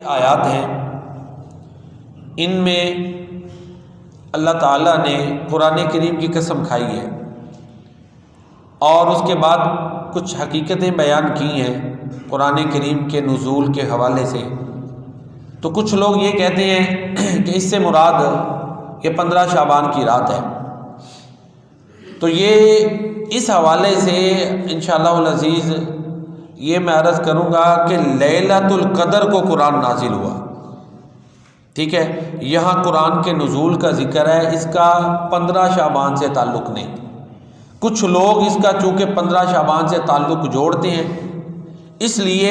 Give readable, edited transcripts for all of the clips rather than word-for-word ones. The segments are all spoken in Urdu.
آیات ہیں، ان میں اللہ تعالیٰ نے قرآن کریم کی قسم کھائی ہے اور اس کے بعد کچھ حقیقتیں بیان کی ہیں قرآن کریم کے نزول کے حوالے سے۔ تو کچھ لوگ یہ کہتے ہیں کہ اس سے مراد یہ 15 شعبان کی رات ہے۔ تو یہ اس حوالے سے انشاءاللہ العزیز یہ میں عرض کروں گا کہ لیلۃ القدر کو قرآن نازل ہوا، ٹھیک ہے۔ یہاں قرآن کے نزول کا ذکر ہے، اس کا 15 شعبان سے تعلق نہیں۔ کچھ لوگ اس کا چونکہ 15 شعبان سے تعلق جوڑتے ہیں، اس لیے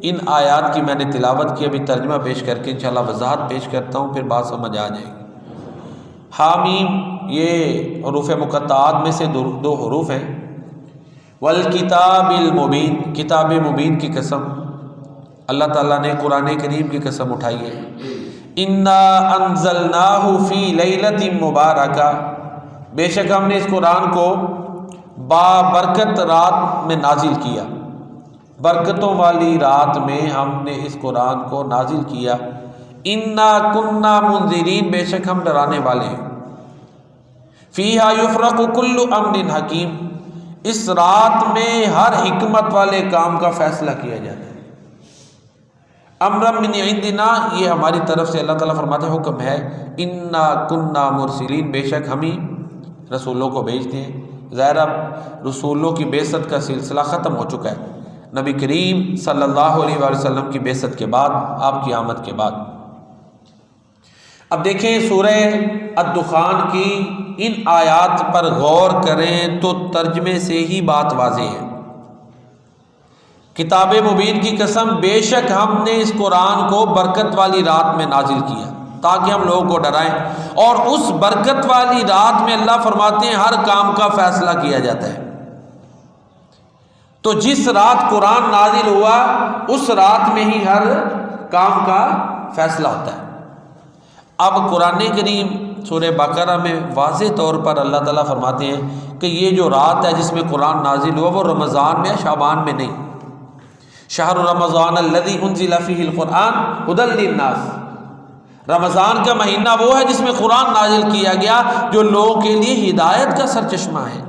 ان آیات کی میں نے تلاوت کی، ابھی ترجمہ پیش کر کے انشاءاللہ وضاحت پیش کرتا ہوں، پھر بات سمجھ آ جائے گی۔ حامیم یہ حروف مقطعات میں سے دو حروف ہیں۔ والکتاب المبین، کتاب مبین کی قسم اللہ تعالیٰ نے قرآن کریم کی قسم اٹھائی ہے۔ انا انزلناہ فی لیلۃ مبارکہ، بے شک ہم نے اس قرآن کو بابرکت رات میں نازل کیا، برکتوں والی رات میں ہم نے اس قرآن کو نازل کیا۔ انا کنا منذرین، بے شک ہم ڈرانے والے ہیں۔ فیہا یفرق کل امر حکیم، اس رات میں ہر حکمت والے کام کا فیصلہ کیا جاتا ہے۔ امر من عندنا، یہ ہماری طرف سے اللہ تعالیٰ فرماتے ہیں حکم ہے۔ انا کنا مرسلین، بے شک ہم ہی رسولوں کو بھیجتے ہیں۔ ظاہر اب رسولوں کی بعثت کا سلسلہ ختم ہو چکا ہے، نبی کریم صلی اللہ علیہ وآلہ وسلم کی بعثت کے بعد، آپ کی آمد کے بعد۔ اب دیکھیں سورہ الدخان کی ان آیات پر غور کریں تو ترجمے سے ہی بات واضح ہے۔ کتاب مبین کی قسم، بے شک ہم نے اس قرآن کو برکت والی رات میں نازل کیا تاکہ ہم لوگوں کو ڈرائیں، اور اس برکت والی رات میں اللہ فرماتے ہیں ہر کام کا فیصلہ کیا جاتا ہے۔ تو جس رات قرآن نازل ہوا اس رات میں ہی ہر کام کا فیصلہ ہوتا ہے۔ اب قرآن کریم سورہ بقرہ میں واضح طور پر اللہ تعالیٰ فرماتے ہیں کہ یہ جو رات ہے جس میں قرآن نازل ہوا وہ رمضان میں، شعبان میں نہیں۔ شہر رمضان الذی انزل فیہ القرآن ھدی للناس، رمضان کا مہینہ وہ ہے جس میں قرآن نازل کیا گیا جو لوگوں کے لیے ہدایت کا سرچشمہ ہے۔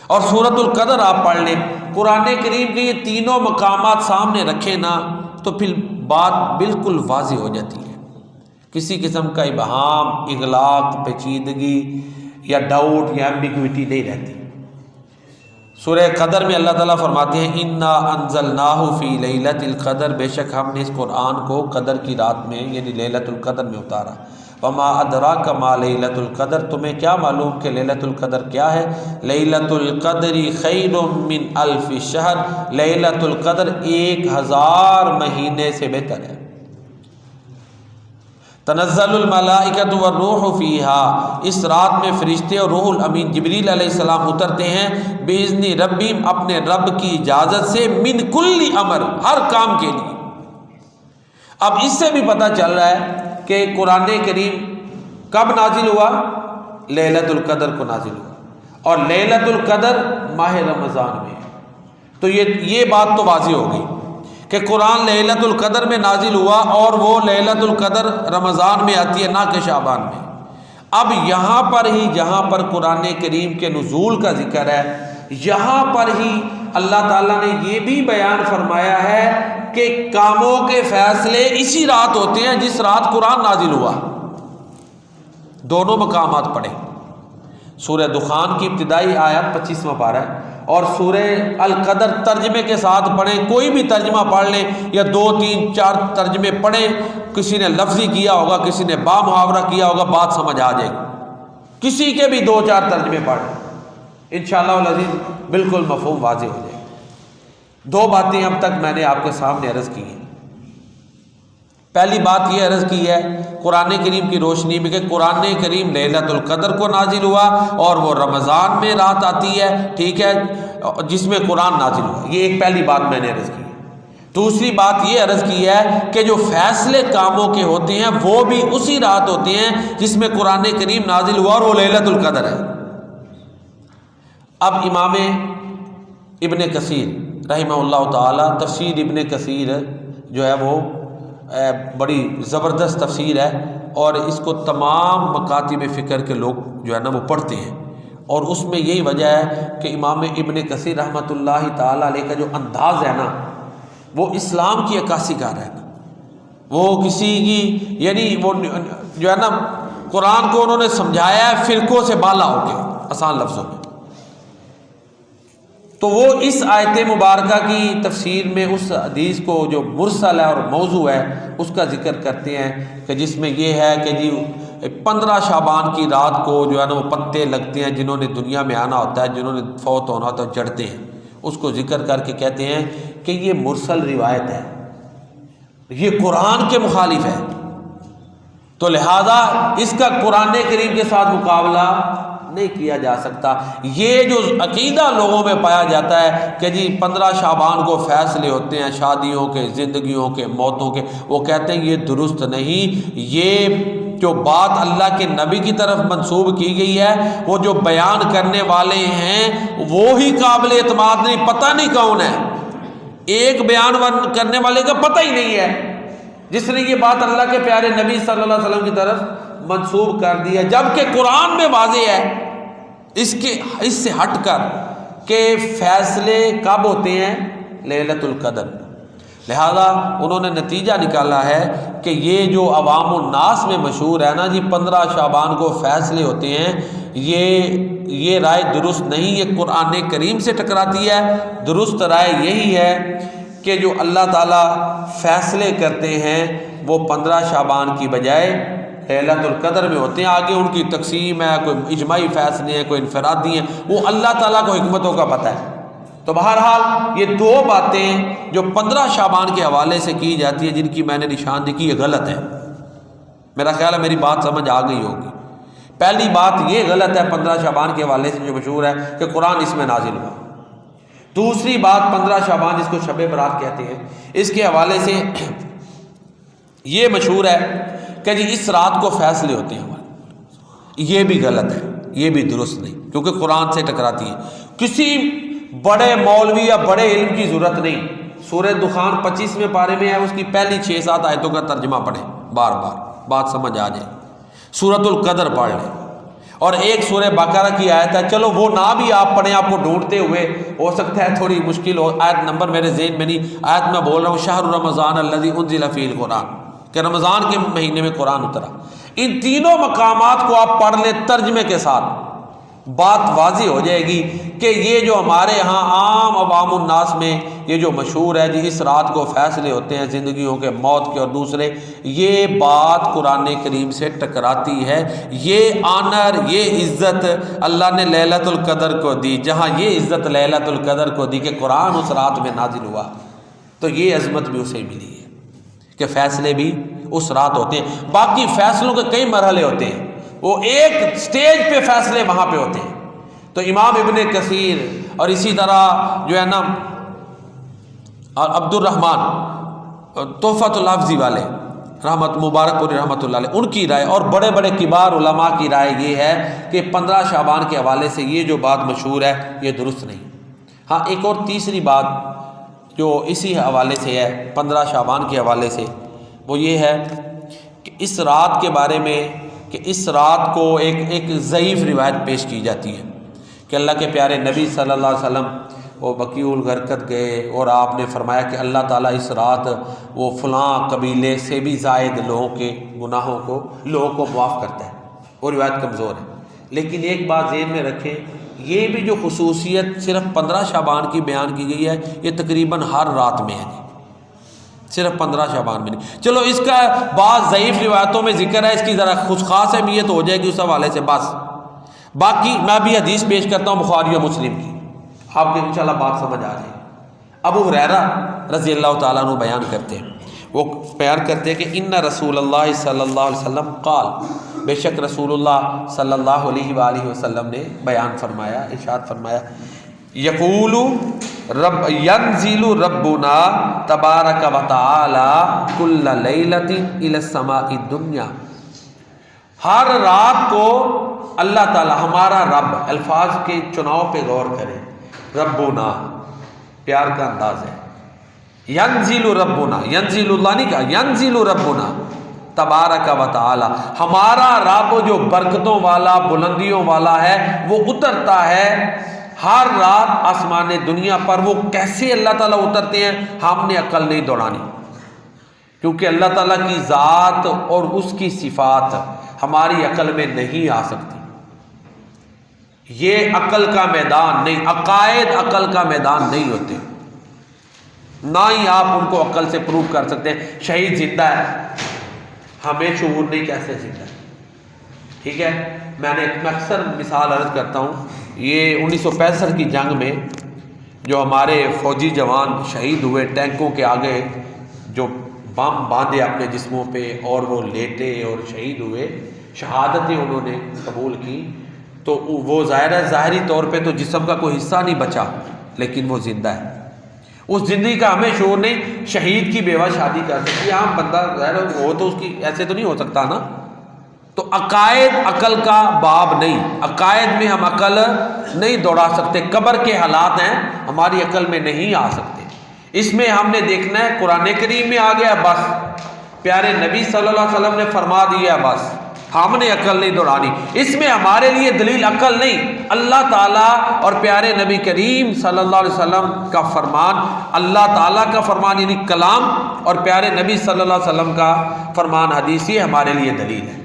اور سورۃ القدر آپ پڑھ لیں، قرآن کریم کے یہ تینوں مقامات سامنے رکھے نا تو پھر بات بالکل واضح ہو جاتی ہے، کسی قسم کا ابہام، اغلاق، پیچیدگی یا ڈاؤٹ یا ایمبیگوٹی نہیں رہتی۔ سورہ قدر میں اللہ تعالیٰ فرماتے ہیں انا انزلناہ فی لیلۃ القدر، بے شک ہم نے اس قرآن کو قدر کی رات میں یعنی لیلۃ القدر میں اتارا۔ وما ادراک ما لیلۃ القدر، تمہیں کیا معلوم کہ لیلۃ القدر کیا ہے؟ لیلۃ القدر خیر من الف شہر، لیلۃ القدر 1000 مہینے سے بہتر ہے۔ تنزل الملائکۃ والروح فیہا، اس رات میں فرشتے اور روح الامین جبریل علیہ السلام اترتے ہیں، باذن ربہم، اپنے رب کی اجازت سے، من کل امر، ہر کام کے لیے۔ اب اس سے بھی پتہ چل رہا ہے کہ قرآن کریم کب نازل ہوا؟ لیلۃ القدر کو نازل ہوا، اور لیلۃ القدر ماہ رمضان میں۔ تو یہ بات تو واضح ہو گئی کہ قرآن لیلۃ القدر میں نازل ہوا، اور وہ لیلۃ القدر رمضان میں آتی ہے، نہ کہ شعبان میں۔ اب یہاں پر ہی جہاں پر قرآن کریم کے نزول کا ذکر ہے، یہاں پر ہی اللہ تعالیٰ نے یہ بھی بیان فرمایا ہے کہ کاموں کے فیصلے اسی رات ہوتے ہیں جس رات قرآن نازل ہوا۔ دونوں مقامات پڑھیں، سورہ دخان کی ابتدائی آیت 25واں پارہ ہے، اور سورہ القدر ترجمے کے ساتھ پڑھیں، کوئی بھی ترجمہ پڑھ لیں یا 2 3 4 ترجمے پڑھیں، کسی نے لفظی کیا ہوگا، کسی نے با محاورہ کیا ہوگا، بات سمجھ آ جائے گی۔ کسی کے بھی 2 4 ترجمے پڑھیں، انشاءاللہ العزیز بالکل مفہوم واضح ہو جائے گا۔ 2 باتیں اب تک میں نے آپ کے سامنے عرض کی ہیں۔ پہلی بات یہ عرض کی ہے قرآن کریم کی روشنی میں کہ قرآن کریم لیلۃ القدر کو نازل ہوا، اور وہ رمضان میں رات آتی ہے، ٹھیک ہے، جس میں قرآن نازل ہوا۔ یہ ایک پہلی بات میں نے عرض کی ہے۔ دوسری بات یہ عرض کی ہے کہ جو فیصلے کاموں کے ہوتے ہیں وہ بھی اسی رات ہوتے ہیں جس میں قرآن کریم نازل ہوا، اور وہ لیلۃ القدر ہے۔ اب امام ابن کثیر رحمہ اللہ تعالی، تفسیر ابن کثیر جو ہے وہ بڑی زبردست تفسیر ہے، اور اس کو تمام مکاتب فکر کے لوگ جو ہے نا وہ پڑھتے ہیں، اور اس میں یہی وجہ ہے کہ امام ابن کثیر رحمۃ اللہ تعالی علیہ کا جو انداز ہے نا وہ اسلام کی عکاسی کا ہے نا، وہ کسی کی یعنی وہ جو ہے نا قرآن کو انہوں نے سمجھایا ہے فرقوں سے بالا ہو کے، آسان لفظوں میں۔ تو وہ اس آیت مبارکہ کی تفسیر میں اس حدیث کو جو مرسل ہے اور موضوع ہے اس کا ذکر کرتے ہیں کہ جس میں یہ ہے کہ جی 15 شعبان کی رات کو جو ہے نا وہ پتے لگتے ہیں، جنہوں نے دنیا میں آنا ہوتا ہے، جنہوں نے فوت ہونا ہوتا ہے چڑھتے ہیں، اس کو ذکر کر کے کہتے ہیں کہ یہ مرسل روایت ہے، یہ قرآن کے مخالف ہے، تو لہذا اس کا قرآن کریم کے ساتھ مقابلہ نہیں کیا جا سکتا۔ یہ جو عقیدہ لوگوں میں پایا جاتا ہے کہ جی 15 شعبان کو فیصلے ہوتے ہیں شادیوں کے، زندگیوں کے، موتوں کے، وہ کہتے ہیں یہ درست نہیں، یہ جو بات اللہ کے نبی کی طرف منسوب کی گئی ہے وہ جو بیان کرنے والے ہیں وہی قابل اعتماد نہیں، پتہ نہیں کون ہے، ایک بیان کرنے والے کا پتہ ہی نہیں ہے جس نے یہ بات اللہ کے پیارے نبی صلی اللہ علیہ وسلم کی طرف منسوب کر دیا، جبکہ قرآن میں واضح ہے اس سے ہٹ کر کہ فیصلے کب ہوتے ہیں؟ لیلۃ القدر۔ لہذا انہوں نے نتیجہ نکالا ہے کہ یہ جو عوام الناس میں مشہور ہے نا جی 15 شعبان کو فیصلے ہوتے ہیں، یہ رائے درست نہیں، یہ قرآن کریم سے ٹکراتی ہے۔ درست رائے یہی ہے کہ جو اللہ تعالیٰ فیصلے کرتے ہیں وہ 15 شعبان کی بجائے لیلۃ القدر میں ہوتے ہیں۔ آگے ان کی تقسیم ہے، کوئی اجماعی فیصلے ہیں، کوئی انفرادی ہیں، وہ اللہ تعالیٰ کو حکمتوں کا پتہ ہے۔ تو بہرحال یہ دو باتیں جو 15 شعبان کے حوالے سے کی جاتی ہیں جن کی میں نے نشاندہی کی، یہ غلط ہے۔ میرا خیال ہے میری بات سمجھ آ گئی ہوگی۔ پہلی بات یہ غلط ہے 15 شعبان کے حوالے سے جو مشہور ہے کہ قرآن اس میں نازل ہوا۔ دوسری بات 15 شعبان جس کو شب برات کہتے ہیں اس کے حوالے سے یہ مشہور ہے کہ جی اس رات کو فیصلے ہوتے ہیں ہمارے، یہ بھی غلط ہے، یہ بھی درست نہیں، کیونکہ قرآن سے ٹکراتی ہے۔ کسی بڑے مولوی یا بڑے علم کی ضرورت نہیں، سورہ دخان 25ویں پارے میں ہے، اس کی پہلی 6-7 آیتوں کا ترجمہ پڑھیں، بار بار بات سمجھ آ جائے۔ سورۃ القدر پڑھ لیں، اور ایک سورہ بقرہ کی آیت ہے، چلو وہ نہ بھی آپ پڑھیں، آپ کو ڈھونڈتے ہوئے ہو سکتا ہے تھوڑی مشکل ہو، آیت نمبر میرے ذہن میں نہیں، آیت میں بول رہا ہوں شہر رمضان الذی انزل فیہ القرآن، کہ رمضان کے مہینے میں قرآن اترا۔ ان تینوں مقامات کو آپ پڑھ لیں ترجمے کے ساتھ، بات واضح ہو جائے گی کہ یہ جو ہمارے ہاں عام عوام الناس میں یہ جو مشہور ہے جی اس رات کو فیصلے ہوتے ہیں زندگیوں کے، موت کے اور دوسرے، یہ بات قرآن کریم سے ٹکراتی ہے۔ یہ آنر، یہ عزت اللہ نے لیلۃ القدر کو دی، جہاں یہ عزت لیلۃ القدر کو دی کہ قرآن اس رات میں نازل ہوا، تو یہ عظمت بھی اسے ملی ہے کہ فیصلے بھی اس رات ہوتے ہیں۔ باقی فیصلوں کے کئی مرحلے ہوتے ہیں، وہ ایک سٹیج پہ فیصلے وہاں پہ ہوتے ہیں۔ تو امام ابن کثیر اور اسی طرح جو ہے نا عبد الرحمن تحفۃ الحفظی والے رحمت مبارک پوری رحمۃ اللہ علیہ، ان کی رائے اور بڑے بڑے کبار علماء کی رائے یہ ہے کہ 15 شعبان کے حوالے سے یہ جو بات مشہور ہے یہ درست نہیں۔ ہاں ایک اور تیسری بات جو اسی حوالے سے ہے 15 شعبان کے حوالے سے، وہ یہ ہے کہ اس رات کے بارے میں کہ اس رات کو ایک ضعیف روایت پیش کی جاتی ہے کہ اللہ کے پیارے نبی صلی اللہ علیہ وسلم وہ بقیع الغرقد گئے اور آپ نے فرمایا کہ اللہ تعالیٰ اس رات وہ فلاں قبیلے سے بھی زائد لوگوں کے گناہوں کو لوگوں کو معاف کرتا ہے، وہ روایت کمزور ہے۔ لیکن ایک بات ذہن میں رکھیں، یہ بھی جو خصوصیت صرف 15 شعبان کی بیان کی گئی ہے یہ تقریباً ہر رات میں ہے جی، صرف 15 شعبان میں نہیں۔ چلو اس کا بعض ضعیف روایتوں میں ذکر ہے، اس کی ذرا خاص اہمیت ہو جائے گی اس حوالے سے بس۔ باقی میں بھی حدیث پیش کرتا ہوں بخاری و مسلم کی، آپ کو انشاءاللہ بات سمجھ آ جائے۔ ابو ہریرہ رضی اللہ تعالیٰ عنہ بیان کرتے ہیں، وہ بیان کرتے ہیں کہ ان رسول اللہ صلی اللہ علیہ وسلم قال، بے شک رسول اللہ صلی اللہ علیہ وآلہ وسلم نے بیان فرمایا، ارشاد فرمایا، یقول رب ینزل ربنا تبارک و تعالی کل لیلۃ الی السماء الدنیا، ہر رات کو اللہ تعالی ہمارا رب، الفاظ کے چناؤ پہ غور کریں، ربنا پیار کا انداز ہے، ینزل ربنا، ینزل اللہ نہیں کہا، ینزل ربنا تبارک و تعالی، ہمارا رب جو برکتوں والا بلندیوں والا ہے وہ اترتا ہے ہر رات آسمان دنیا پر۔ وہ کیسے اللہ تعالیٰ اترتے ہیں ہم نے عقل نہیں دوڑانی، کیونکہ اللہ تعالیٰ کی ذات اور اس کی صفات ہماری عقل میں نہیں آ سکتی۔ یہ عقل کا میدان نہیں، عقائد عقل کا میدان نہیں ہوتے، نہ ہی آپ ان کو عقل سے پروف کر سکتے ہیں۔ شہید زندہ ہے، ہمیں شعور نہیں کیسے زندہ ہے، ٹھیک ہے۔ میں اکثر مثال عرض کرتا ہوں، یہ 1965 کی جنگ میں جو ہمارے فوجی جوان شہید ہوئے، ٹینکوں کے آگے جو بم باندھے اپنے جسموں پہ اور وہ لیٹے اور شہید ہوئے، شہادتیں انہوں نے قبول کی، تو وہ ظاہری طور پہ تو جسم کا کوئی حصہ نہیں بچا، لیکن وہ زندہ ہے۔ اس زندگی کا ہمیں شعور نہیں۔ شہید کی بیوہ شادی کر سکتی ہے، عام بندہ ظاہر وہ تو اس کی ایسے تو نہیں ہو سکتا نا۔ تو عقائد عقل کا باب نہیں، عقائد میں ہم عقل نہیں دوڑا سکتے۔ قبر کے حالات ہیں ہماری عقل میں نہیں آ سکتے، اس میں ہم نے دیکھنا ہے قرآن کریم میں آ گیا بس، پیارے نبی صلی اللہ علیہ وسلم نے فرما دیا بس، ہم نے عقل نہیں دوڑانی۔ اس میں ہمارے لیے دلیل عقل نہیں، اللہ تعالیٰ اور پیارے نبی کریم صلی اللہ علیہ وسلم کا فرمان، اللہ تعالیٰ کا فرمان یعنی کلام، اور پیارے نبی صلی اللہ علیہ وسلم کا فرمان حدیث، یہ ہمارے لیے دلیل ہے۔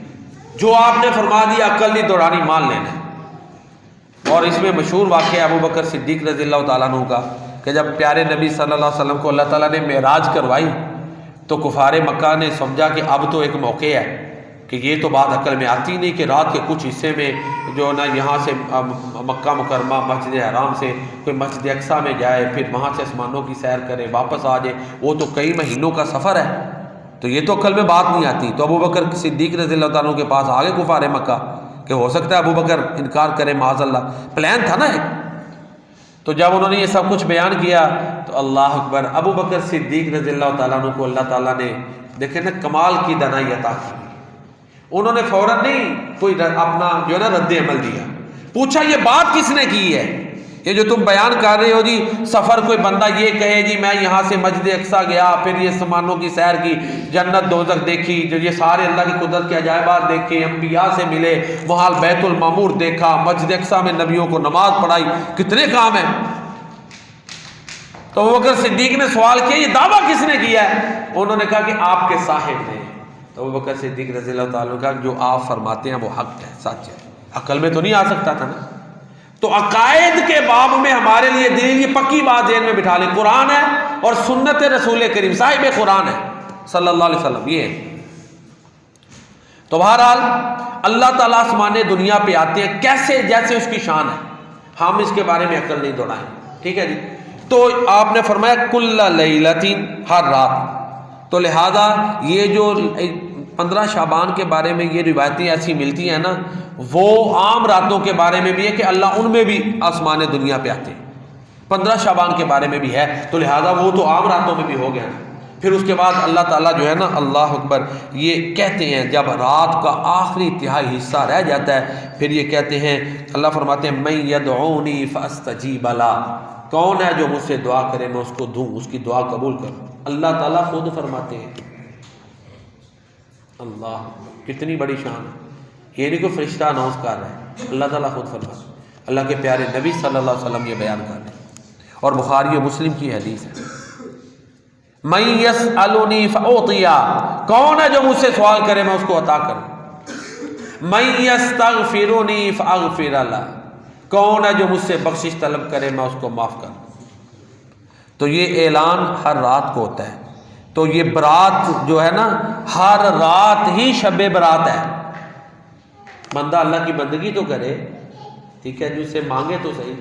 جو آپ نے فرما دیا عقل نہیں دوڑانی، مان لینا۔ اور اس میں مشہور واقعہ ابو بکر صدیق رضی اللہ تعالیٰ عنہ کا، کہ جب پیارے نبی صلی اللہ علیہ وسلم کو اللہ تعالیٰ نے معراج کروائی تو کفار مکہ نے سمجھا کہ اب تو ایک موقع ہے کہ یہ تو بات عقل میں آتی نہیں کہ رات کے کچھ حصے میں جو نا یہاں سے مکہ مکرمہ مسجد حرام سے کوئی مسجد اقصیٰ میں جائے، پھر وہاں سے آسمانوں کی سیر کرے واپس آ جائے، وہ تو کئی مہینوں کا سفر ہے، تو یہ تو عقل میں بات نہیں آتی۔ تو ابو بکر صدیق رضی اللہ تعالیٰ کے پاس آگے کفار مکہ کہ ہو سکتا ہے ابو بکر انکار کرے، معاذ اللہ، پلان تھا نا ایک۔ تو جب انہوں نے یہ سب کچھ بیان کیا تو اللہ اکبر، ابو بکر صدیق رضی اللہ تعالیٰ عنہ کو اللہ تعالیٰ نے دیکھیں نا کمال کی دانائی عطا کی۔ انہوں نے فوراً نہیں کوئی اپنا جو ہے نا رد عمل دیا، پوچھا یہ بات کس نے کی ہے، یہ جو تم بیان کر رہے ہو جی سفر، کوئی بندہ یہ کہے جی میں یہاں سے مسجد اقصیٰ گیا، پھر یہ آسمانوں کی سیر کی، جنت دوزخ دیکھی، جو یہ سارے اللہ کی قدرت کے عجائبات دیکھے، انبیاء سے ملے، وہاں بیت المعمور دیکھا، مسجد اقصیٰ میں نبیوں کو نماز پڑھائی، کتنے کام ہیں۔ تو ابوبکر صدیق نے سوال کیا یہ دعویٰ کس نے کیا ہے؟ انہوں نے کہا کہ آپ کے صاحب نے۔ تو ابوبکر صدیق رضی اللہ تعالیٰ نے کہا جو آپ فرماتے ہیں وہ حق ہے، سچ ہے، عقل میں تو نہیں آ سکتا تھا نا۔ تو عقائد کے باب میں ہمارے لیے دلیل، یہ پکی بات ذہن میں بٹھا لیں، قرآن ہے اور سنت رسول کریم صاحب قرآن ہے صلی اللہ علیہ وسلم، یہ ہے۔ تو بہرحال اللہ تعالیٰ آسمان دنیا پہ آتے ہیں کیسے، جیسے اس کی شان ہے، ہم اس کے بارے میں عقل نہیں دوڑائیں، ٹھیک ہے جی۔ تو آپ نے فرمایا کل لیلۃ، ہر رات، تو لہذا یہ جو 15 شعبان کے بارے میں یہ روایتیں ایسی ملتی ہیں نا، وہ عام راتوں کے بارے میں بھی ہے کہ اللہ ان میں بھی آسمان دنیا پہ آتے ہیں، 15 شعبان کے بارے میں بھی ہے، تو لہذا وہ تو عام راتوں میں بھی ہو گیا۔ پھر اس کے بعد اللہ تعالیٰ جو ہے نا، اللہ اکبر، یہ کہتے ہیں جب رات کا آخری تہائی حصہ رہ جاتا ہے، پھر یہ کہتے ہیں، اللہ فرماتے ہیں من یدعونی فاستجیب لہ، کون ہے جو مجھ سے دعا کرے میں اس کو دوں، اس کی دعا قبول کروں۔ اللہ تعالیٰ خود فرماتے ہیں، اللہ کتنی بڑی شان ہے، یہ نہیں کوئی فرشتہ اناؤنس کر رہا ہے، اللہ تعالیٰ خود فرماتے ہیں، اللہ کے پیارے نبی صلی اللہ علیہ وسلم یہ بیان کر رہے ہیں، اور بخاری و مسلم کی حدیث ہے۔ من یسألنی فأعطیہ، کون ہے جو مجھ سے سوال کرے میں اس کو عطا کروں۔ من یستغفرنی فاغفر لہ، کون ہے جو مجھ سے بخشش طلب کرے میں اس کو معاف کروں۔ تو یہ اعلان ہر رات کو ہوتا ہے۔ تو یہ برات جو ہے نا، ہر رات ہی شب برات ہے۔ بندہ اللہ کی بندگی تو کرے، ٹھیک ہے، جس سے مانگے تو صحیح،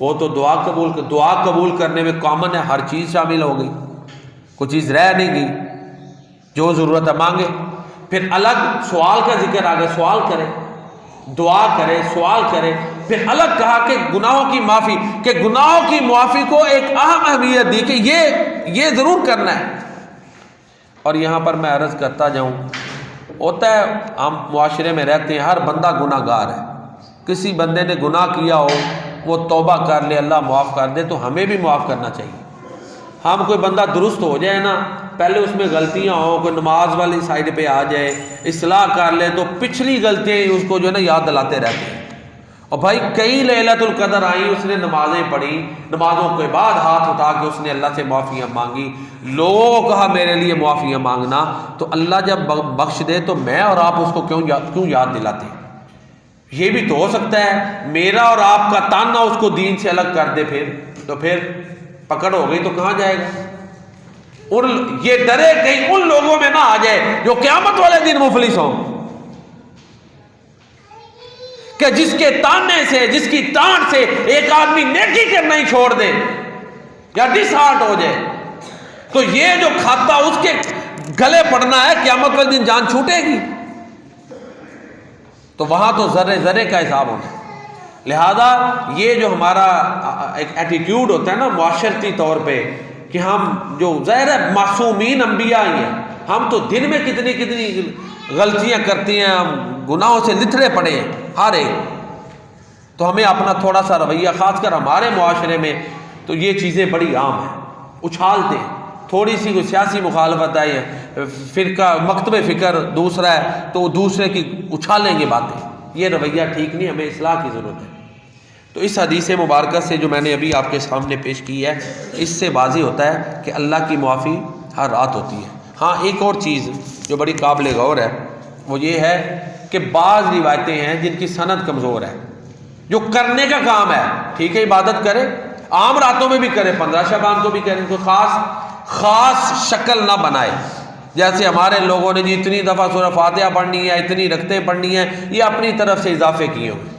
وہ تو دعا قبول کرنے میں کامن ہے، ہر چیز شامل ہو گئی، کوئی چیز رہ نہیں گئی، جو ضرورت ہے مانگے۔ پھر الگ سوال کا ذکر آ گیا، سوال کرے، دعا کرے، سوال کرے۔ پھر الگ کہا کہ گناہوں کی معافی، کہ گناہوں کی معافی کو ایک اہم اہمیت دی کہ یہ ضرور کرنا ہے۔ اور یہاں پر میں عرض کرتا جاؤں، ہوتا ہے ہم معاشرے میں رہتے ہیں، ہر بندہ گناہ گار ہے، کسی بندے نے گناہ کیا ہو وہ توبہ کر لے، اللہ معاف کر دے، تو ہمیں بھی معاف کرنا چاہیے۔ ہم کوئی بندہ درست ہو جائے نا، پہلے اس میں غلطیاں ہوں، کوئی نماز والی سائڈ پہ آ جائے، اصلاح کر لے، تو پچھلی غلطیاں اس کو جو ہے نا یاد دلاتے رہتے ہیں۔ اور بھائی کئی لیلۃ القدر آئیں، اس نے نمازیں پڑھی، نمازوں کے بعد ہاتھ اٹھا کے اس نے اللہ سے معافیاں مانگی، لوگوں کو کہا میرے لیے معافیاں مانگنا، تو اللہ جب بخش دے تو میں اور آپ اس کو کیوں یاد دلاتے ہیں؟ یہ بھی تو ہو سکتا ہے میرا اور آپ کا تانا اس کو دین سے الگ کر دے، پھر پکڑ ہو گئی تو کہاں جائے گا؟ یہ ڈرے کہیں ان لوگوں میں نہ آ جائے جو قیامت والے دن مفلس ہوں، کہ جس کے تانے سے، جس کی ٹانٹ سے ایک آدمی نیکی کرنا ہی چھوڑ دے یا ڈس ہارٹ ہو جائے، تو یہ جو کھاتا اس کے گلے پڑنا ہے، قیامت والے دن جان چھوٹے گی، تو وہاں تو ذرے ذرے کا حساب ہونا۔ لہذا یہ جو ہمارا ایک ایٹیٹیوڈ ہوتا ہے نا معاشرتی طور پہ، کہ ہم جو ظاہر ہے معصومین انبیاء ہی ہیں، ہم تو دن میں کتنی غلطیاں کرتی ہیں، ہم گناہوں سے لتھڑے پڑے ہیں ہر ایک، تو ہمیں اپنا تھوڑا سا رویہ، خاص کر ہمارے معاشرے میں تو یہ چیزیں بڑی عام ہیں، اچھالتے ہیں، تھوڑی سی کوئی سیاسی مخالفت آئی ہے، فرقہ مکتب فکر دوسرا ہے تو دوسرے کی اچھالیں گے باتیں، یہ رویہ ٹھیک نہیں، ہمیں اصلاح کی ضرورت ہے۔ تو اس حدیث مبارکہ سے جو میں نے ابھی آپ کے سامنے پیش کی ہے، اس سے واضح ہوتا ہے کہ اللہ کی معافی ہر رات ہوتی ہے۔ ہاں ایک اور چیز جو بڑی قابل غور ہے وہ یہ ہے کہ بعض روایتیں ہیں جن کی سند کمزور ہے، جو کرنے کا کام ہے، ٹھیک ہے عبادت کرے، عام راتوں میں بھی کرے، 15 شعبان کو بھی کرے، کوئی خاص شکل نہ بنائے، جیسے ہمارے لوگوں نے جی اتنی دفعہ سورہ فاتحہ پڑھنی ہے، اتنی رکعتیں پڑھنی ہیں، یہ اپنی طرف سے اضافے کیے ہوئے،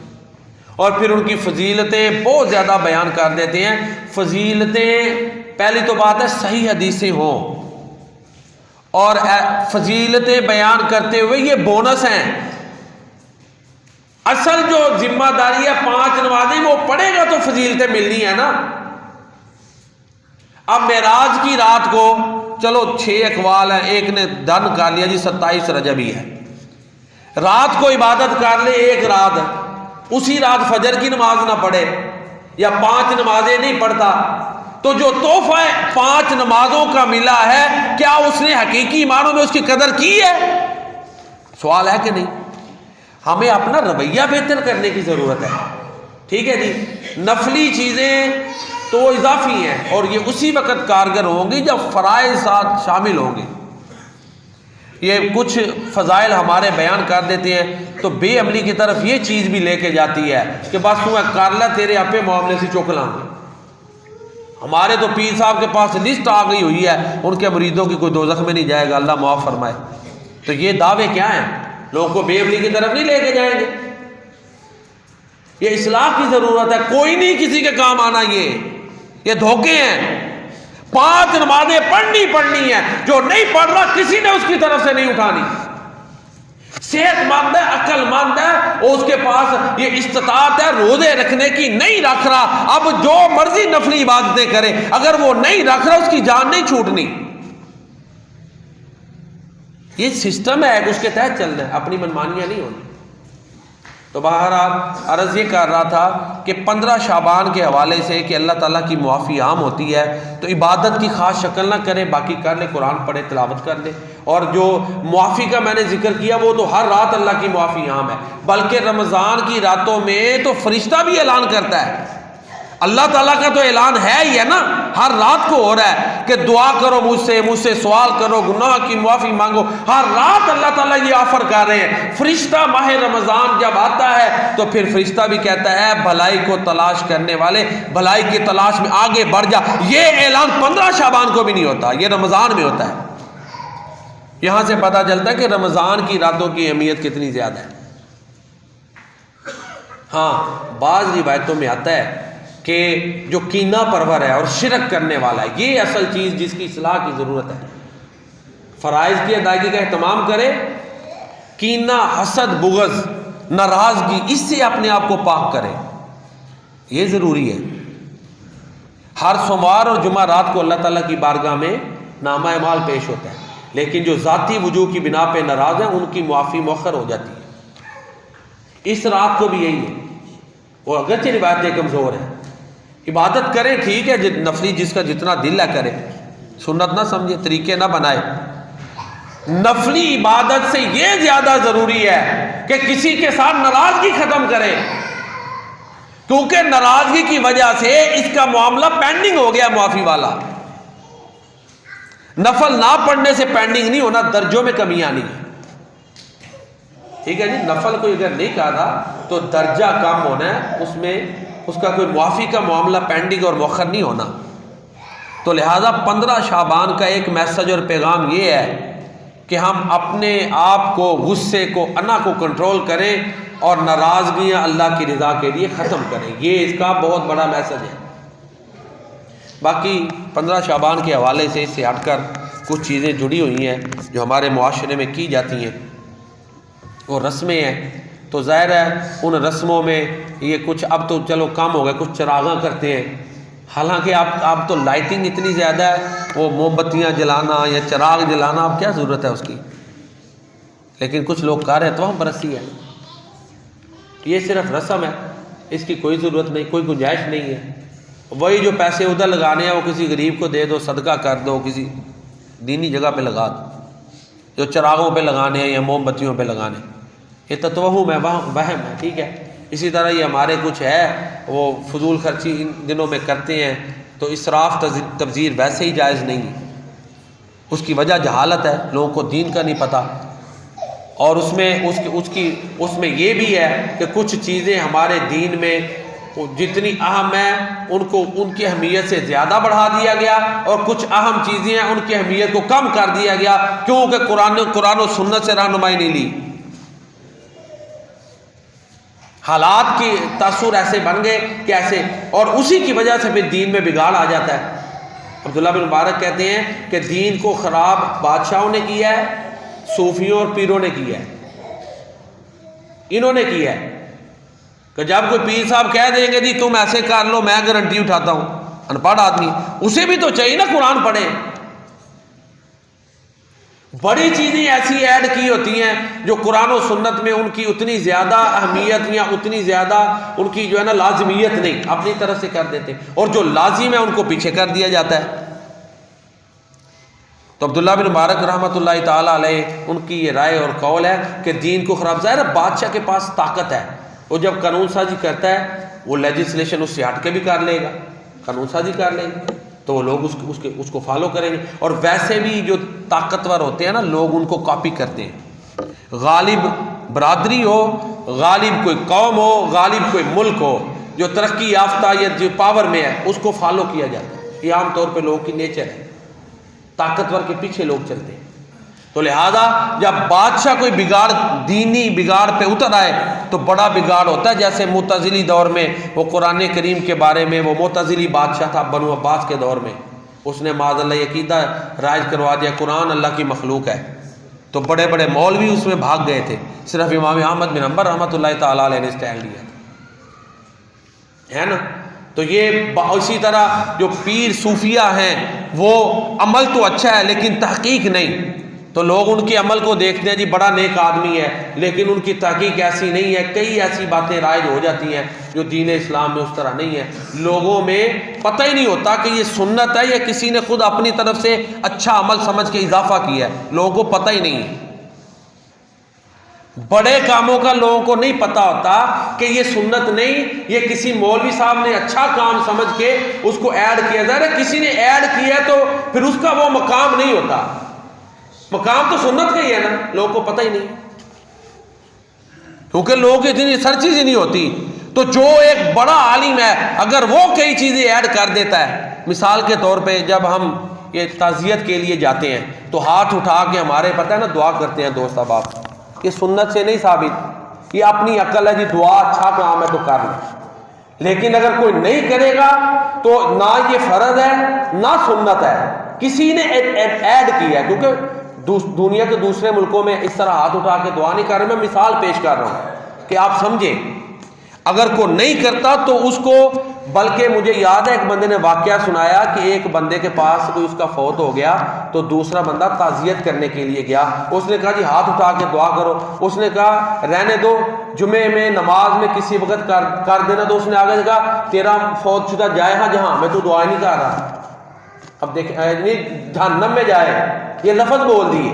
اور پھر ان کی فضیلتیں بہت زیادہ بیان کر دیتے ہیں۔ فضیلتیں، پہلی تو بات ہے صحیح حدیثیں ہوں، اور فضیلتیں بیان کرتے ہوئے یہ بونس ہیں، اصل جو ذمہ داری ہے 5 نمازیں وہ پڑھے گا تو فضیلتیں ملنی ہے نا۔ اب معراج کی رات کو چلو 6 اقوال ہیں، ایک نے ڈن کر لیا جی 27 رجب ہی ہے، رات کو عبادت کر لے ایک رات، اسی رات فجر کی نماز نہ پڑھے یا 5 نمازیں نہیں پڑھتا، تو جو تحفہ 5 نمازوں کا ملا ہے، کیا اس نے حقیقی معنوں میں اس کی قدر کی ہے؟ سوال ہے کہ نہیں؟ ہمیں اپنا رویہ بہتر کرنے کی ضرورت ہے، ٹھیک ہے جی۔ نفلی چیزیں تو اضافی ہیں، اور یہ اسی وقت کارگر ہوں گی جب فرائض ساتھ شامل ہوں گے۔ یہ کچھ فضائل ہمارے بیان کر دیتے ہیں تو بے عملی کی طرف یہ چیز بھی لے کے جاتی ہے کہ بس تو کر لا، تیرے اپنے معاملے سے چک لیں گے۔ ہمارے تو پیر صاحب کے پاس لسٹ آ گئی ہوئی ہے، ان کے مریدوں کی کوئی دوزخ میں نہیں جائے گا، اللہ معاف فرمائے۔ تو یہ دعوے کیا ہیں؟ لوگوں کو بے عملی کی طرف نہیں لے کے جائیں گے، یہ اصلاح کی ضرورت ہے، کوئی نہیں کسی کے کام آنا، یہ دھوکے ہیں۔ 5 نمازیں پڑھنی ہیں، جو نہیں پڑھ رہا کسی نے اس کی طرف سے نہیں اٹھانی، صحت مند ہے، عقل مند ہے، اور اس کے پاس یہ استطاعت ہے روزے رکھنے کی، نہیں رکھ رہا، اب جو مرضی نفلی عبادتیں کرے، اگر وہ نہیں رکھ رہا اس کی جان نہیں چھوٹنی، یہ سسٹم ہے، اس کے تحت چلنا ہے، اپنی منمانیاں نہیں ہونی۔ تو بہرحال عرض یہ کر رہا تھا کہ 15 شعبان کے حوالے سے کہ اللہ تعالیٰ کی معافی عام ہوتی ہے، تو عبادت کی خاص شکل نہ کرے، باقی کر لے، قرآن پڑھے، تلاوت کر لے، اور جو معافی کا میں نے ذکر کیا وہ تو ہر رات اللہ کی معافی عام ہے، بلکہ رمضان کی راتوں میں تو فرشتہ بھی اعلان کرتا ہے، اللہ تعالیٰ کا تو اعلان ہے ہی ہے نا، ہر رات کو ہو رہا ہے کہ دعا کرو مجھ سے سوال کرو، گناہ کی معافی مانگو، ہر رات اللہ تعالیٰ یہ آفر کر رہے ہیں۔ فرشتہ ماہ رمضان جب آتا ہے تو پھر فرشتہ بھی کہتا ہے بھلائی کو تلاش کرنے والے بھلائی کی تلاش میں آگے بڑھ جا۔ یہ اعلان 15 شعبان کو بھی نہیں ہوتا، یہ رمضان میں ہوتا ہے۔ یہاں سے پتہ چلتا ہے کہ رمضان کی راتوں کی اہمیت کتنی زیادہ ہے۔ ہاں بعض روایتوں میں آتا ہے کہ جو کینہ پرور ہے اور شرک کرنے والا ہے، یہ اصل چیز جس کی اصلاح کی ضرورت ہے، فرائض کی ادائیگی کا اہتمام کرے، کینہ، حسد، بغض، ناراضگی، اس سے اپنے آپ کو پاک کرے، یہ ضروری ہے۔ ہر سوموار اور جمعہ رات کو اللہ تعالیٰ کی بارگاہ میں نامہ اعمال پیش ہوتا ہے، لیکن جو ذاتی وجوہ کی بنا پہ ناراض ہیں ان کی معافی مؤخر ہو جاتی ہے۔ اس رات کو بھی یہی ہے، وہ اگرچہ روایتیں کمزور ہیں، عبادت کریں ٹھیک ہے، نفلی جس کا جتنا دل ہے کرے، سنت نہ سمجھے، طریقے نہ بنائے۔ نفلی عبادت سے یہ زیادہ ضروری ہے کہ کسی کے ساتھ ناراضگی ختم کرے، کیونکہ ناراضگی کی وجہ سے اس کا معاملہ پینڈنگ ہو گیا معافی والا۔ نفل نہ پڑھنے سے پینڈنگ نہیں ہونا، درجوں میں کمی آنی ہے، ٹھیک ہے جی۔ نفل کوئی اگر نہیں کرا تو درجہ کم ہونا ہے، اس میں اس کا کوئی معافی کا معاملہ پینڈنگ اور مؤخر نہیں ہونا۔ تو لہٰذا 15 شعبان کا ایک میسج اور پیغام یہ ہے کہ ہم اپنے آپ کو، غصے کو، انا کو کنٹرول کریں اور ناراضگیاں اللہ کی رضا کے لیے ختم کریں، یہ اس کا بہت بڑا میسج ہے۔ باقی 15 شعبان کے حوالے سے اس سے ہٹ کر کچھ چیزیں جڑی ہوئی ہیں جو ہمارے معاشرے میں کی جاتی ہیں، وہ رسمیں ہیں۔ تو ظاہر ہے ان رسموں میں یہ کچھ اب تو چلو کم ہو گئے، کچھ چراغاں کرتے ہیں، حالانکہ اب تو لائٹنگ اتنی زیادہ ہے، وہ موم بتیاں جلانا یا چراغ جلانا اب کیا ضرورت ہے اس کی، لیکن کچھ لوگ کہہ رہے ہیں تو ہم برسی ہے، یہ صرف رسم ہے، اس کی کوئی ضرورت نہیں، کوئی گنجائش نہیں ہے۔ وہی جو پیسے ادھر لگانے ہیں وہ کسی غریب کو دے دو، صدقہ کر دو، کسی دینی جگہ پہ لگا دو، جو چراغوں پہ لگانے ہیں یا موم بتیوں پہ لگانے ہیں، یہ تتوہم ہے، وہم ہے، ٹھیک ہے۔ اسی طرح یہ ہمارے کچھ ہے وہ فضول خرچی ان دنوں میں کرتے ہیں، تو اسراف تبذیر ویسے ہی جائز نہیں ہے، اس کی وجہ جہالت ہے، لوگوں کو دین کا نہیں پتہ، اور اس میں یہ بھی ہے کہ کچھ چیزیں ہمارے دین میں جتنی اہم ہیں ان کی اہمیت سے زیادہ بڑھا دیا گیا، اور کچھ اہم چیزیں ہیں ان کی اہمیت کو کم کر دیا گیا، کیونکہ قرآن و سنت سے رہنمائی نہیں لی۔ حالات کی تاثر ایسے بن گئے کہ ایسے، اور اسی کی وجہ سے پھر دین میں بگاڑ آ جاتا ہے۔ عبداللہ بن مبارک کہتے ہیں کہ دین کو خراب بادشاہوں نے کیا ہے، صوفیوں اور پیروں نے کیا ہے، انہوں نے کیا ہے کہ جب کوئی پیر صاحب کہہ دیں گے جی تم ایسے کر لو، میں گارنٹی اٹھاتا ہوں، ان پڑھ آدمی اسے بھی تو چاہیے نا قرآن پڑھے۔ بڑی چیزیں ایسی ایڈ کی ہوتی ہیں جو قرآن و سنت میں ان کی اتنی زیادہ اہمیت یا اتنی زیادہ ان کی جو ہے نا لازمیت نہیں، اپنی طرف سے کر دیتے، اور جو لازم ہے ان کو پیچھے کر دیا جاتا ہے۔ تو عبداللہ بن مبارک رحمۃ اللہ تعالیٰ علیہ ان کی یہ رائے اور قول ہے کہ دین کو خراب، ظاہر ہے بادشاہ کے پاس طاقت ہے، وہ جب قانون سازی کرتا ہے وہ لیجسلیشن اس سے ہٹ کے بھی کر لے گا، قانون سازی کر لے گا، تو وہ لوگ اس کو فالو کریں گے۔ اور ویسے بھی جو طاقتور ہوتے ہیں نا لوگ ان کو کاپی کرتے ہیں، غالب برادری ہو، غالب کوئی قوم ہو، غالب کوئی ملک ہو، جو ترقی یافتہ یا جو پاور میں ہے اس کو فالو کیا جاتا ہے، یہ عام طور پہ لوگوں کی نیچر ہے، طاقتور کے پیچھے لوگ چلتے ہیں۔ تو لہذا جب بادشاہ کوئی بگاڑ، دینی بگاڑ پہ اتر آئے تو بڑا بگاڑ ہوتا ہے، جیسے معتزلی دور میں وہ قرآن کریم کے بارے میں وہ معتزلی بادشاہ تھا بنو عباس کے دور میں، اس نے معاذ اللہ یہ عقیدہ رائج کروا دیا قرآن اللہ کی مخلوق ہے، تو بڑے بڑے مولوی اس میں بھاگ گئے تھے، صرف امام احمد بن حنبل رحمۃ اللہ تعالیٰ علیہ نے اسٹینڈ لیا ہے نا۔ تو یہ اسی طرح جو پیر صوفیہ ہیں وہ عمل تو اچھا ہے لیکن تحقیق نہیں، تو لوگ ان کے عمل کو دیکھتے ہیں جی بڑا نیک آدمی ہے، لیکن ان کی تحقیق ایسی نہیں ہے، کئی ایسی باتیں رائج ہو جاتی ہیں جو دین اسلام میں اس طرح نہیں ہے، لوگوں میں پتہ ہی نہیں ہوتا کہ یہ سنت ہے یا کسی نے خود اپنی طرف سے اچھا عمل سمجھ کے اضافہ کیا ہے، لوگوں کو پتہ ہی نہیں ہے۔ بڑے کاموں کا لوگوں کو نہیں پتہ ہوتا کہ یہ سنت نہیں، یہ کسی مولوی صاحب نے اچھا کام سمجھ کے اس کو ایڈ کیا، ظاہر ہے کسی نے ایڈ کیا تو پھر اس کا وہ مقام نہیں ہوتا، مقام تو سنت کا ہی ہے نا، لوگوں کو پتہ ہی نہیں، کیونکہ لوگوں کی اتنی سرچیز ہی نہیں ہوتی۔ تو جو ایک بڑا عالم ہے اگر وہ کئی چیزیں ایڈ کر دیتا ہے، مثال کے طور پہ جب ہم یہ تعزیت کے لیے جاتے ہیں تو ہاتھ اٹھا کے ہمارے پتہ ہے نا دعا کرتے ہیں دوست احباب، یہ سنت سے نہیں ثابت، یہ اپنی عقل ہے جی دعا اچھا کام ہے تو کر لیں، لیکن اگر کوئی نہیں کرے گا تو نہ یہ فرض ہے نہ سنت ہے، کسی نے ایڈ کیا ہے، کیونکہ دنیا کے دوسرے ملکوں میں اس طرح ہاتھ اٹھا کے دعا نہیں کر رہے، میں مثال پیش کر رہا ہوں کہ آپ سمجھیں، اگر کوئی نہیں کرتا تو اس کو، بلکہ مجھے یاد ہے ایک بندے نے واقعہ سنایا کہ ایک بندے کے پاس کوئی اس کا فوت ہو گیا تو دوسرا بندہ تعزیت کرنے کے لیے گیا، اس نے کہا جی ہاتھ اٹھا کے دعا کرو، اس نے کہا رہنے دو، جمعے میں نماز میں کسی وقت کر دینا، تو اس نے آگے کہا تیرا فوت شدہ جائے ہاں جہاں، میں تو دعا نہیں کر رہا، اب دیکھیں جہنم میں جائے، یہ لفظ بول دیے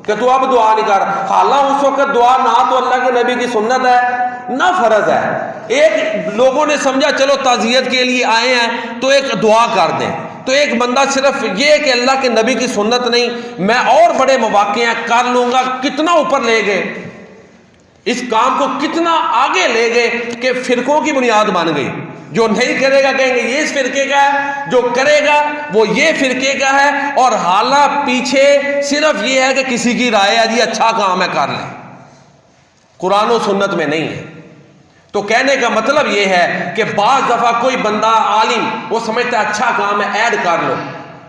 کہ تو اب دعا نہیں کر، حالانکہ اس وقت دعا نہ تو اللہ کے نبی کی سنت ہے نہ فرض ہے۔ ایک لوگوں نے سمجھا چلو تعزیت کے لیے آئے ہیں تو ایک دعا کر دیں، تو ایک بندہ صرف یہ کہ اللہ کے نبی کی سنت نہیں، میں اور بڑے مواقع ہیں کر لوں گا، کتنا اوپر لے گئے اس کام کو، کتنا آگے لے گئے کہ فرقوں کی بنیاد بن گئی۔ جو نہیں کرے گا کہیں گے یہ اس فرقے کا ہے، جو کرے گا وہ یہ فرقے کا ہے، اور حالانکہ پیچھے صرف یہ ہے کہ کسی کی رائے ہے جی اچھا کام ہے کر لیں، قرآن و سنت میں نہیں ہے۔ تو کہنے کا مطلب یہ ہے کہ بعض دفعہ کوئی بندہ عالم وہ سمجھتا ہے اچھا کام ہے ایڈ کر لو،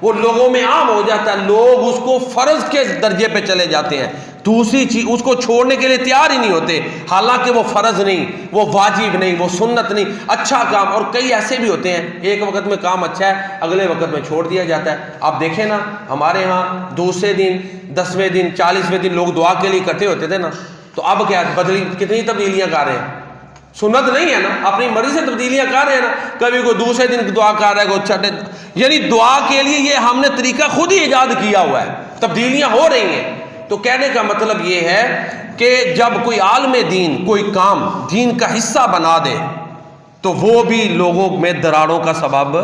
وہ لوگوں میں عام ہو جاتا ہے، لوگ اس کو فرض کے درجے پہ چلے جاتے ہیں، دوسری چیز اس کو چھوڑنے کے لیے تیار ہی نہیں ہوتے، حالانکہ وہ فرض نہیں، وہ واجب نہیں، وہ سنت نہیں، اچھا کام۔ اور کئی ایسے بھی ہوتے ہیں ایک وقت میں کام اچھا ہے اگلے وقت میں چھوڑ دیا جاتا ہے۔ آپ دیکھیں نا ہمارے ہاں دوسرے دن 10ویں دن 40ویں دن لوگ دعا کے لیے اکٹھے ہوتے تھے نا، تو اب کیا بدلی کتنی تبدیلیاں کر رہے ہیں، سنت نہیں ہے نا، اپنی مرضی سے تبدیلیاں کر رہے ہیں نا، کبھی کوئی دوسرے دن دعا کر رہا ہے کوئی چھٹے، یعنی دعا کے لیے یہ ہم نے طریقہ خود ہی ایجاد کیا ہوا ہے، تبدیلیاں ہو رہی ہیں۔ تو کہنے کا مطلب یہ ہے کہ جب کوئی عالم دین کوئی کام دین کا حصہ بنا دے تو وہ بھی لوگوں میں دراڑوں کا سبب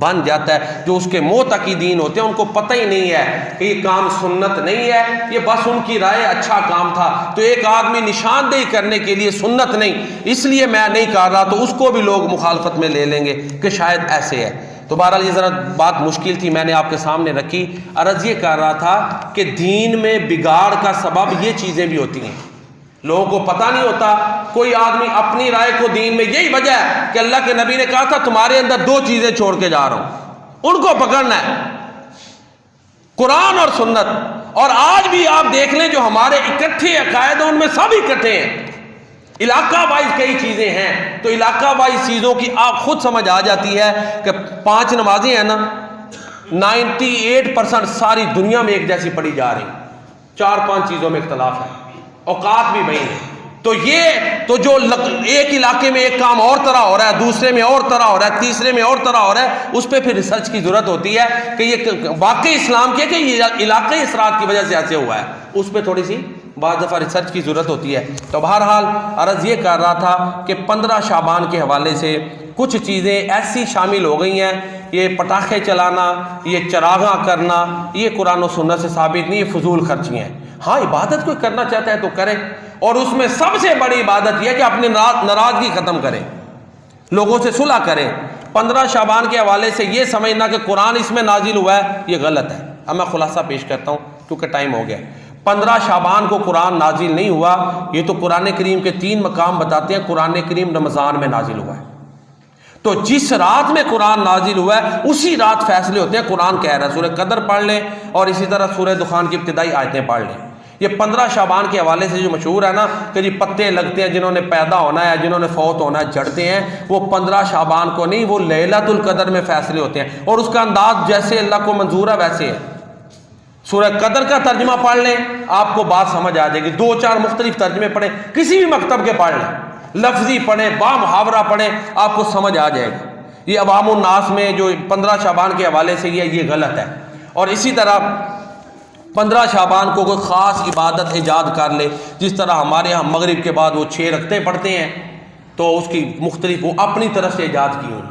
بن جاتا ہے۔ جو اس کے معتقدین ہوتے ہیں ان کو پتہ ہی نہیں ہے کہ یہ کام سنت نہیں ہے، یہ بس ان کی رائے اچھا کام تھا، تو ایک آدمی نشاندہی کرنے کے لیے سنت نہیں اس لیے میں نہیں کر رہا، تو اس کو بھی لوگ مخالفت میں لے لیں گے کہ شاید ایسے ہے۔ تو بہرحال یہ ذرا بات مشکل تھی، میں نے آپ کے سامنے رکھی۔ عرض یہ کر رہا تھا کہ دین میں بگاڑ کا سبب یہ چیزیں بھی ہوتی ہیں، لوگوں کو پتہ نہیں ہوتا، کوئی آدمی اپنی رائے کو دین میں، یہی وجہ ہے کہ اللہ کے نبی نے کہا تھا تمہارے اندر 2 چیزیں چھوڑ کے جا رہا ہوں، ان کو پکڑنا ہے، قرآن اور سنت۔ اور آج بھی آپ دیکھ لیں جو ہمارے اکٹھے عقائد ہیں ان میں سب اکٹھے ہیں، علاقہ وائز کئی چیزیں ہیں، تو علاقہ وائز چیزوں کی آپ خود سمجھ آ جاتی ہے کہ 5 نمازیں ہیں نا 98% ساری دنیا میں ایک جیسی پڑھی جا رہی، 4-5 چیزوں میں اختلاف ہے، اوقات بھی وہی ہیں۔ تو یہ تو جو ایک علاقے میں ایک کام اور طرح ہو رہا ہے، دوسرے میں اور طرح ہو رہا ہے، تیسرے میں اور طرح ہو رہا ہے، اس پہ پھر ریسرچ کی ضرورت ہوتی ہے کہ یہ واقعی اسلام کے کہ یہ علاقائی اثرات کی وجہ سے ایسے ہوا ہے، اس پہ تھوڑی سی بعض دفعہ ریسرچ کی ضرورت ہوتی ہے۔ تو بہرحال عرض یہ کر رہا تھا کہ 15 شعبان کے حوالے سے کچھ چیزیں ایسی شامل ہو گئی ہیں، یہ پٹاخے چلانا، یہ چراغاں کرنا، یہ قرآن و سنت سے ثابت نہیں، یہ فضول خرچی ہیں۔ ہاں عبادت کوئی کرنا چاہتا ہے تو کرے، اور اس میں سب سے بڑی عبادت یہ ہے کہ اپنی ناراضگی ختم کرے، لوگوں سے صلح کرے۔ 15 شعبان کے حوالے سے یہ سمجھنا کہ قرآن اس میں نازل ہوا ہے یہ غلط ہے۔ اب میں خلاصہ پیش کرتا ہوں کیونکہ ٹائم ہو گیا۔ 15 شعبان کو قرآن نازل نہیں ہوا، یہ تو قرآن کریم کے 3 مقام بتاتے ہیں قرآن کریم رمضان میں نازل ہوا ہے، تو جس رات میں قرآن نازل ہوا ہے اسی رات فیصلے ہوتے ہیں۔ قرآن کہہ رہا ہے سورہ قدر پڑھ لیں اور اسی طرح سورہ دخان کی ابتدائی آیتیں پڑھ لیں۔ یہ 15 شعبان کے حوالے سے جو مشہور ہے نا کہ جی پتے لگتے ہیں، جنہوں نے پیدا ہونا ہے جنہوں نے فوت ہونا ہے جڑتے ہیں، وہ 15 شعبان کو نہیں، وہ لیلۃ القدر میں فیصلے ہوتے ہیں، اور اس کا انداز جیسے اللہ کو منظور ہے ویسے ہے۔ سورہ قدر کا ترجمہ پڑھ لیں آپ کو بات سمجھ آ جائے گی، 2-4 مختلف ترجمے پڑھیں، کسی بھی مکتب کے پڑھ لیں، لفظی پڑھیں، با محاورہ پڑھیں، آپ کو سمجھ آ جائے گی۔ یہ عوام الناس میں جو 15 شعبان کے حوالے سے یہ غلط ہے۔ اور اسی طرح 15 شعبان کو کوئی خاص عبادت ایجاد کر لے، جس طرح ہمارے ہاں مغرب کے بعد وہ 6 رکعتیں پڑھتے ہیں، تو اس کی مختلف وہ اپنی طرف سے ایجاد کی ہوئی،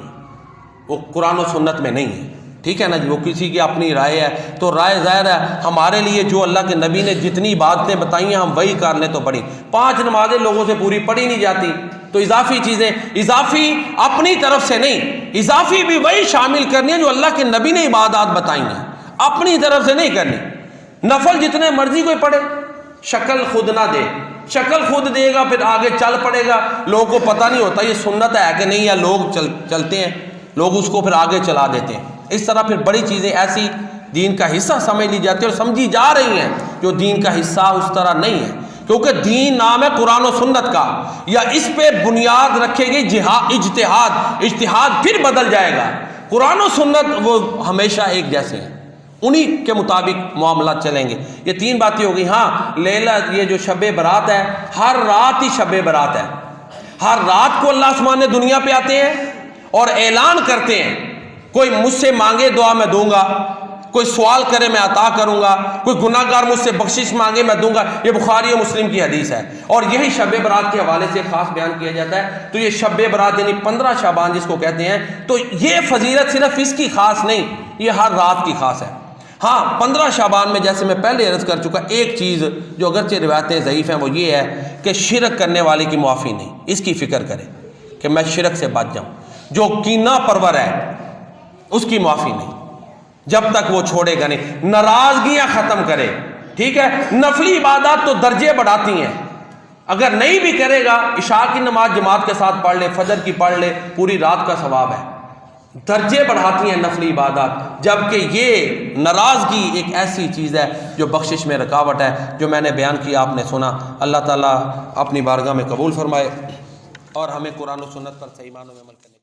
وہ قرآن و سنت میں نہیں ہے، ٹھیک ہے نا جی، وہ کسی کی اپنی رائے ہے، تو رائے ظاہر ہے ہمارے لیے جو اللہ کے نبی نے جتنی باتیں بتائی ہیں ہم وہی کر لیں تو بڑی۔ 5 نمازیں لوگوں سے پوری پڑھی نہیں جاتی، تو اضافی چیزیں، اضافی اپنی طرف سے نہیں، اضافی بھی وہی شامل کرنی ہے جو اللہ کے نبی نے عبادات بتائی ہیں، اپنی طرف سے نہیں کرنی۔ نفل جتنے مرضی کوئی پڑھے، شکل خود نہ دے، شکل خود دے گا پھر آگے چل پڑے گا، لوگوں کو پتہ نہیں ہوتا یہ سنت ہے کہ نہیں ہے، لوگ چلتے ہیں، لوگ اس کو پھر آگے چلا دیتے ہیں۔ اس طرح پھر بڑی چیزیں ایسی دین کا حصہ سمجھ لی جاتی ہیں اور سمجھی جا رہی ہیں جو دین کا حصہ اس طرح نہیں ہے، کیونکہ دین نام ہے قرآن و سنت کا، یا اس پہ بنیاد رکھے گی اجتہاد پھر بدل جائے گا۔ قرآن و سنت وہ ہمیشہ ایک جیسے ہیں، انہی کے مطابق معاملات چلیں گے۔ یہ 3 باتیں ہو گئی۔ ہاں لیلہ، یہ جو شب برات ہے، ہر رات ہی شب برات ہے، ہر رات کو اللہ آسمان دنیا پہ آتے ہیں اور اعلان کرتے ہیں کوئی مجھ سے مانگے دعا میں دوں گا، کوئی سوال کرے میں عطا کروں گا، کوئی گناہ گار مجھ سے بخشش مانگے میں دوں گا۔ یہ بخاری و مسلم کی حدیث ہے، اور یہی شب برات کے حوالے سے خاص بیان کیا جاتا ہے۔ تو یہ شب برات یعنی 15 شعبان جس کو کہتے ہیں، تو یہ فضیلت صرف اس کی خاص نہیں، یہ ہر رات کی خاص ہے۔ ہاں 15 شعبان میں جیسے میں پہلے عرض کر چکا، ایک چیز جو اگرچہ روایتیں ضعیف ہیں وہ یہ ہے کہ شرک کرنے والے کی معافی نہیں، اس کی فکر کرے کہ میں شرک سے بچ جاؤں۔ جو کینہ پرور ہے اس کی معافی نہیں، جب تک وہ چھوڑے گا نہیں، ناراضگیاں ختم کرے، ٹھیک ہے۔ نفلی عبادات تو درجے بڑھاتی ہیں، اگر نہیں بھی کرے گا، عشاء کی نماز جماعت کے ساتھ پڑھ لے، فجر کی پڑھ لے، پوری رات کا ثواب ہے، درجے بڑھاتی ہیں نفلی عبادات۔ جبکہ یہ ناراضگی ایک ایسی چیز ہے جو بخشش میں رکاوٹ ہے۔ جو میں نے بیان کیا آپ نے سنا، اللہ تعالیٰ اپنی بارگاہ میں قبول فرمائے اور ہمیں قرآن و سنت پر صحیح معنوں میں عمل کرنے